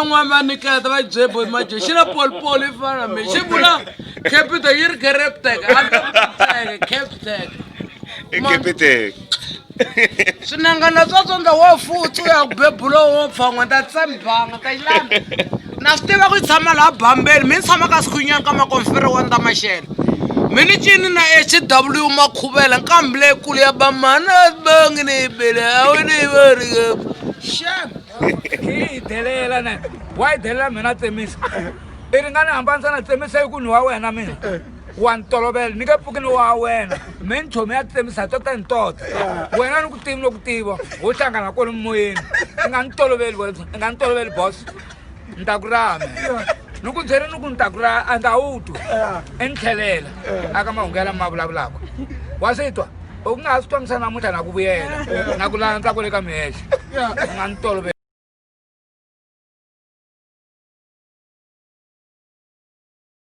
n'wana niketa va jebo maje xi na polipoli i fana me xi vula capital yi ri Capitec Capitec. swinangana swa tsondza wo futsu ya ku bebula wo pfangwa ta tsembanga ta xilanda na swi tiva ku yi tshama laha bambeni mi ni tshama ka sikhunyana ka makonfere wa ntamashele mi ni cini na HW makhuvela nkambi leyikulu ya bamana bangi ni yi bele a wi ni yi varike xem Ki delela na. Why delela mina tsemisa? I ringana hambanisa na tsemisa hi ku ni wa wena mina. Wa ntolovela ni nge pfuki ni wa wena. Mi ni chomi ya tsemisa tota ni tota. Wena ni ku tivi no ku tiva. Wo hlangana kwini moyeni. I nga ni toloveli wena. I nga ni toloveli boss. Ni ta ku rame. Ni ku byela ni ku ni ta ku ra a nda wu twi. I ni tlhelela aka mahungu ya lama ma vulavulaka. Wa swi twa? U nga swi twa misana namuntlha na ku vuyela. Na ku landza kwale ka mihexe. I nga ni toloveli.